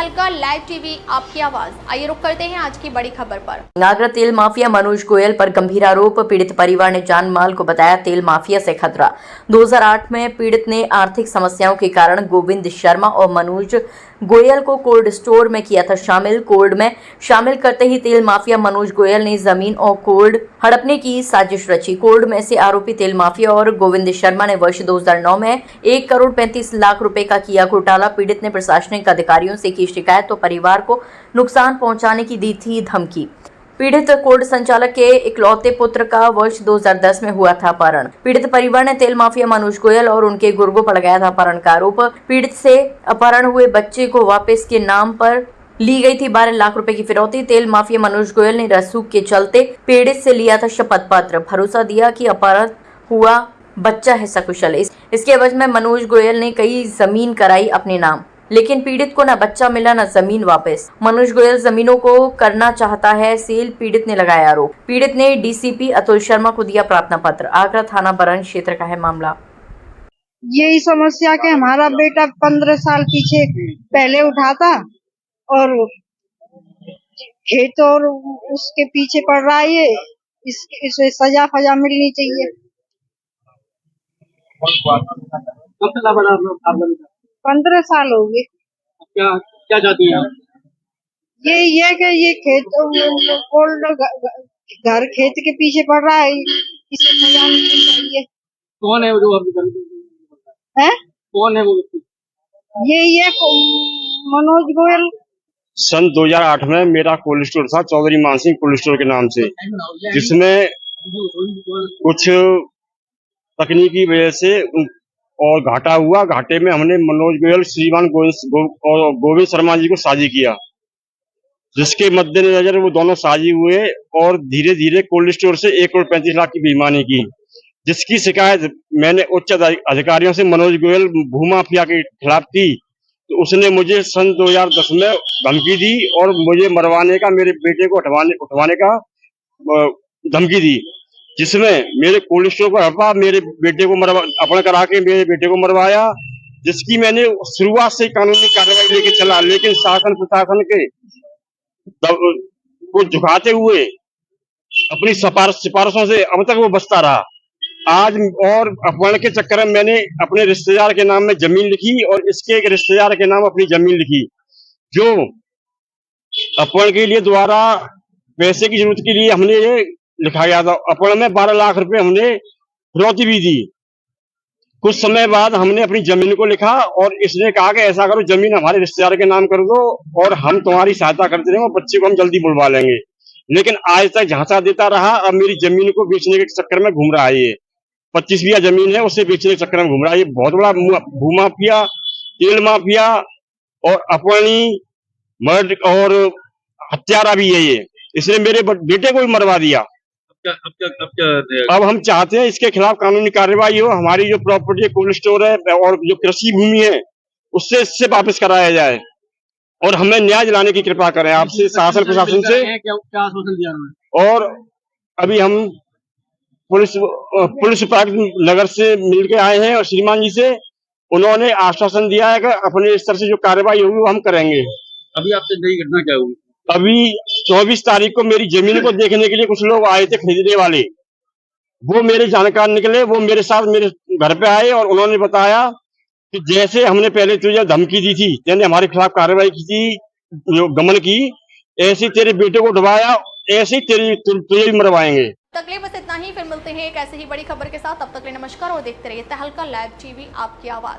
तहलका live TV आपकी आवाज। आइए रुक करते हैं आज की बड़ी खबर पर। नागरा तेल माफिया मनोज गोयल पर गंभीर आरोप। पीड़ित परिवार ने जान माल को बताया तेल माफिया से खतरा। 2008 में पीड़ित ने आर्थिक समस्याओं के कारण गोविंद शर्मा और मनोज गोयल को कोल्ड स्टोर में किया था शामिल। कोल्ड में शामिल करते ही तेल माफिया मनोज गोयल ने जमीन और कोल्ड हड़पने की साजिश रची। कोल्ड में से आरोपी तेल माफिया और गोविंद शर्मा ने वर्ष 2009 में 1 करोड़ 35 लाख रुपए का किया घोटाला। पीड़ित ने प्रशासनिक अधिकारियों से की शिकायत तो परिवार को नुकसान पहुंचाने की दी थी धमकी। पीड़ित कोल्ड संचालक के इकलौते पुत्र का वर्ष 2010 में हुआ था अपहरण। पीड़ित परिवार ने तेल माफिया मनोज गोयल और उनके गुर्गों पर लगाया था अपहरण का आरोप। पीड़ित से अपहरण हुए बच्चे को वापस के नाम पर ली गई थी 12 लाख रुपए की फिरौती। तेल माफिया मनोज गोयल ने रसूख के चलते पीड़ित से लिया था शपथ पत्र। भरोसा दिया कि अपहरण हुआ बच्चा है सकुशल। इसके एवज में मनोज गोयल ने कई जमीन कराई अपने नाम, लेकिन पीड़ित को न बच्चा मिला न जमीन वापस। मनोज गोयल जमीनों को करना चाहता है सेल, पीड़ित ने लगाया आरोप। पीड़ित ने डीसीपी अतुल शर्मा को दिया प्रार्थना पत्र। आगरा थाना बरन क्षेत्र का है मामला। यही समस्या के हमारा बेटा 15 साल पीछे पहले उठा था और खेत और उसके पीछे पड़ रहा है। इसे सजा फजा मिलनी चाहिए। 15 साल हो गए। क्या क्या चाहती है? ये है कि ये खेत कोल्ड घर खेत के पीछे पड़ रहा है, इसे सजा मिलनी चाहिए। कौन है वो जो आपको है? कौन है वो व्यक्ति? ये मनोज गोयल। सन 2008 में मेरा कोल्ड स्टोर था, चौधरी मानसिंह कोल्ड स्टोर के नाम से, जिसमें कुछ तकनीकी वजह से और घाटा हुआ। घाटे में हमने मनोज गोयल श्रीमान गोविंद शर्मा जी को साझी किया, जिसके मद्देनजर वो दोनों साझी हुए और धीरे धीरे कोल्ड स्टोर से 1 करोड़ 35 लाख की बेईमानी की, जिसकी शिकायत मैंने उच्च अधिकारियों से मनोज गोयल भूमाफिया के खिलाफ की। तो उसने मुझे सन 2010 में धमकी दी और मुझे मरवाने का, मेरे बेटे को उठवाने का धमकी दी, जिसमें मेरे कोल्ड स्टोर को हड़पा, मेरे बेटे को अपहरण करा के मेरे बेटे को मरवाया, जिसकी मैंने शुरुआत से कानूनी कार्रवाई लेके चला, लेकिन शासन प्रशासन के को झुकाते हुए अपनी सिफारिशों से अब तक वो बचता रहा। आज और अपहरण के चक्कर में मैंने अपने रिश्तेदार के नाम में जमीन लिखी और इसके एक रिश्तेदार के नाम अपनी जमीन लिखी, जो अपहरण के लिए द्वारा पैसे की जरूरत के लिए हमने ये लिखा गया था। अपहरण में 12 लाख रुपए हमने फिरौती भी दी। कुछ समय बाद हमने अपनी जमीन को लिखा और इसने कहा कि ऐसा करो, जमीन हमारे रिश्तेदार के नाम कर दो और हम तुम्हारी सहायता करते रहेंगे, बच्चे को हम जल्दी बुलवा लेंगे। लेकिन आज तक झांसा देता रहा। अब मेरी जमीन को बेचने के चक्कर में घूम रहा है। ये 25 बीघा जमीन है, उसे बेचने के चक्कर में घूम रहा है। ये बहुत बड़ा भूमाफिया, तेल माफिया और अपहरणी, मर्डर और हत्यारा भी है ये। इसने मेरे बेटे को भी मरवा दिया। अब हम चाहते हैं इसके खिलाफ कानूनी कार्रवाई हो। हमारी जो प्रॉपर्टी कोल्ड स्टोर है और जो कृषि भूमि है उससे इससे वापस कराया जाए और हमें न्याय दिलाने की कृपा करें आपसे, शासन प्रशासन से। क्या आश्वासन दिया उन्होंने? और अभी हम पुलिस उपायुक्त नगर से मिलके आए हैं और श्रीमान जी से उन्होंने आश्वासन दिया है कि अपने स्तर से जो कार्रवाई होगी वो हम करेंगे। अभी आपसे नई घटना क्या हुई? अभी 24 तारीख को मेरी जमीन को देखने के लिए कुछ लोग आए थे खरीदने वाले। वो मेरे जानकार निकले, वो मेरे साथ मेरे घर पे आए और उन्होंने बताया कि जैसे हमने पहले तुझे धमकी दी थी, यानी हमारे खिलाफ कार्रवाई की थी, जो गमन की, ऐसे तेरे बेटे को डुबाया, ऐसे ही तुझे भी मरवाएंगे। तकलीफ बस इतना ही। फिर मिलते हैं एक ऐसे ही बड़ी खबर के साथ। तब तक के लिए नमस्कार और देखते रहिए तहलका लाइव टीवी आपकी आवाज।